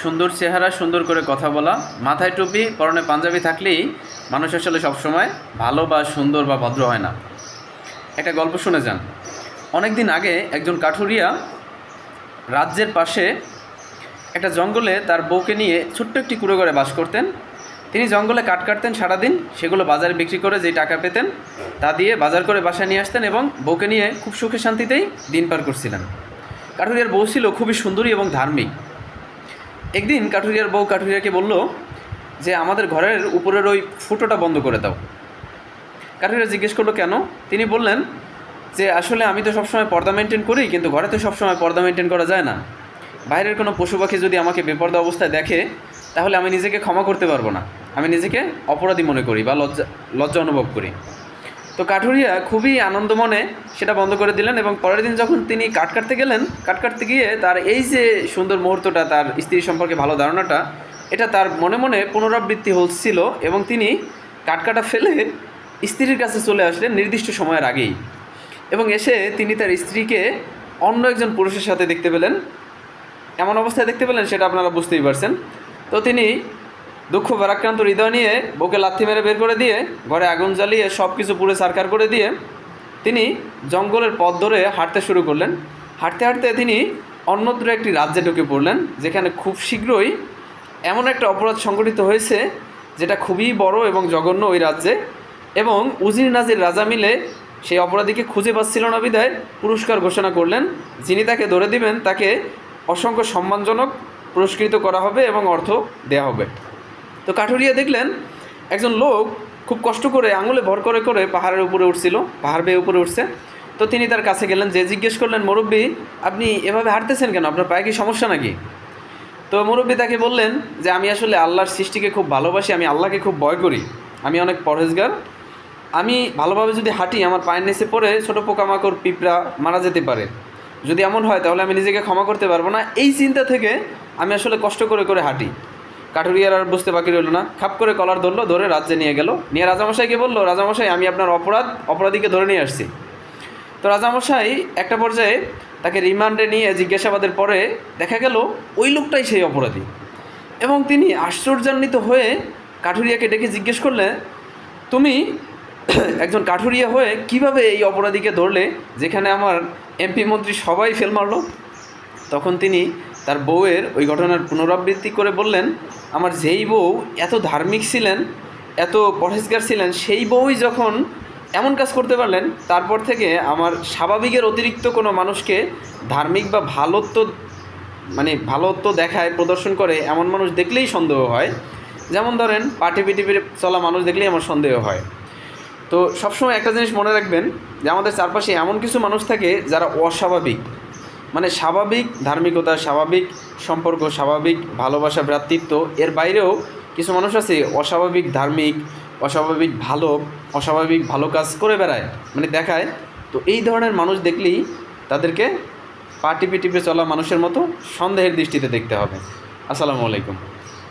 সুন্দর চেহারা, সুন্দর করে কথা বলা, মাথায় টুপি, পরনে পাঞ্জাবি থাকলেই মানুষ আসলে সবসময় ভালো বা সুন্দর বা ভদ্র হয় না। একটা গল্প শুনে যান। অনেক দিন আগে একজন কাঠুরিয়া রাজ্যের পাশে একটা জঙ্গলে তার বউকে নিয়ে ছোট্ট একটি কুঁড়ে ঘরে বাস করতেন। তিনি জঙ্গলে কাঠ কাটতেন সারাদিন, সেগুলো বাজারে বিক্রি করে যেই টাকা পেতেন তা দিয়ে বাজার করে বাসায় নিয়ে আসতেন এবং বউকে নিয়ে খুব সুখে শান্তিতেই দিন পার করছিলেন। কাঠুরিয়ার বউ ছিল খুবই সুন্দরী এবং ধার্মিক। একদিন কাঠুরিয়ার বউ কাঠুরিয়াকে বলল যে আমাদের ঘরের উপরের ওই ফুটোটা বন্ধ করে দাও। কাঠুরিয়া জিজ্ঞেস করলো কেন? তিনি বললেন যে আসলে আমি তো সবসময় পর্দা মেনটেন করি, কিন্তু ঘরে তো সবসময় পর্দা মেনটেন করা যায় না। বাইরের কোনো পশু পাখি যদি আমাকে বেপর্দা অবস্থায় দেখে তাহলে আমি নিজেকে ক্ষমা করতে পারবো না, আমি নিজেকে অপরাধী মনে করি বা লজ্জা অনুভব করি। তো কাঠুরিয়া খুবই আনন্দ মনে সেটা বন্ধ করে দিলেন এবং পরের দিন যখন তিনি কাঠ কাটতে গেলেন, কাঠ কাটতে গিয়ে তার এই যে সুন্দর মুহূর্তটা, তার স্ত্রী সম্পর্কে ভালো ধারণাটা, এটা তার মনে মনে পুনরাবৃত্তি হচ্ছিল এবং তিনি কাঠ কাটা ফেলে স্ত্রীর কাছে চলে আসলেন নির্দিষ্ট সময়ের আগেই। এবং এসে তিনি তার স্ত্রীকে অন্য একজন পুরুষের সাথে দেখতে পেলেন। এমন অবস্থায় দেখতে পেলেন সেটা আপনারা বুঝতেই পারছেন। তো তিনি দুঃখ ভারাক্রান্ত হৃদয় নিয়ে বউকে লাথি মেরে বের করে দিয়ে ঘরে আগুন জ্বালিয়ে সব কিছু পুড়ে ছারখার করে দিয়ে তিনি জঙ্গলের পথ ধরে হাঁটতে শুরু করলেন। হাঁটতে হাঁটতে তিনি অন্যত্র একটি রাজ্যে ঢুকে পড়লেন, যেখানে খুব শীঘ্রই এমন একটা অপরাধ সংঘটিত হয়েছে যেটা খুবই বড় এবং জঘন্য ওই রাজ্যে। এবং উজির নাজির রাজা মিলে সেই অপরাধীকে খুঁজে পাচ্ছিল না বিধায় পুরস্কার ঘোষণা করলেন, যিনি তাকে ধরে দিবেন তাকে অসংখ্য সম্মানজনক পুরস্কৃত করা হবে এবং অর্থ দেওয়া হবে। তো কাঠুরিয়া দেখলেন একজন লোক খুব কষ্ট করে আঙুলে ভর করে করে পাহাড়ের উপরে উঠছিল, পাহাড় বেয়ে উপরে উঠছে। তো তিনি তার কাছে গেলেন, যে জিজ্ঞেস করলেন, মুরব্বী আপনি এভাবে হাঁটতেছেন কেন, আপনার পায়ে কি সমস্যা নাকি? তো মুরব্বী তাকে বললেন যে আমি আসলে আল্লাহর সৃষ্টিকে খুব ভালোবাসি, আমি আল্লাহকে খুব ভয় করি, আমি অনেক পরহেজগার, আমি ভালোভাবে যদি হাঁটি আমার পায়ের নিচে পড়ে ছোটো পোকামাকড় পিঁপড়া মারা যেতে পারে, যদি এমন হয় তাহলে আমি নিজেকে ক্ষমা করতে পারবো না, এই চিন্তা থেকে আমি আসলে কষ্ট করে করে হাঁটি। কাঠুরিয়ার আর বুঝতে বাকি রইল না, খাপ করে কলার ধরলো, ধরে রাজ্যে নিয়ে গেল, নিয়ে রাজামশাইকে বললো, রাজামশাই আমি আপনার অপরাধীকে ধরে নিয়ে আসছি। তো রাজামশাই একটা পর্যায়ে তাকে রিমান্ডে নিয়ে জিজ্ঞাসাবাদের পরে দেখা গেল ওই লোকটাই সেই অপরাধী। এবং তিনি আশ্চর্যান্বিত হয়ে কাঠুরিয়াকে ডেকে জিজ্ঞেস করলে, তুমি একজন কাঠুরিয়া হয়ে কিভাবে এই অপরাধীকে ধরলে, যেখানে আমার এমপি মন্ত্রী সবাই ফেল মারলো? তখন তিনি তার বউয়ের ওই ঘটনার পুনরাবৃত্তি করে বললেন, আমার যেই বউ এত ধার্মিক ছিলেন, এত পরহেজগার ছিলেন, সেই বউই যখন এমন কাজ করতে পারলেন, তারপর থেকে আমার স্বাভাবিকের অতিরিক্ত কোনো মানুষকে ধার্মিক বা ভালোত্ব দেখায়, প্রদর্শন করে এমন মানুষ দেখলেই সন্দেহ হয়। যেমন ধরেন পাটি পিটিপে চলা মানুষ দেখলেই আমার সন্দেহ হয়। তো সবসময় একটা জিনিস মনে রাখবেন যে আমাদের চারপাশে এমন কিছু মানুষ থাকে যারা অস্বাভাবিক, স্বাভাবিক ধার্মিকতা, স্বাভাবিক সম্পর্ক, স্বাভাবিক ভালোবাসা, ভ্রাতৃত্ব, এর বাইরেও কিছু মানুষ আছে অস্বাভাবিক ধার্মিক, অস্বাভাবিক ভালো কাজ করে বেড়ায়, দেখায়। তো এই ধরনের মানুষ দেখলেই তাদেরকে পা টিপে টিপে চলা মানুষের মতো সন্দেহের দৃষ্টিতে দেখতে হবে। আসসালামু আলাইকুম।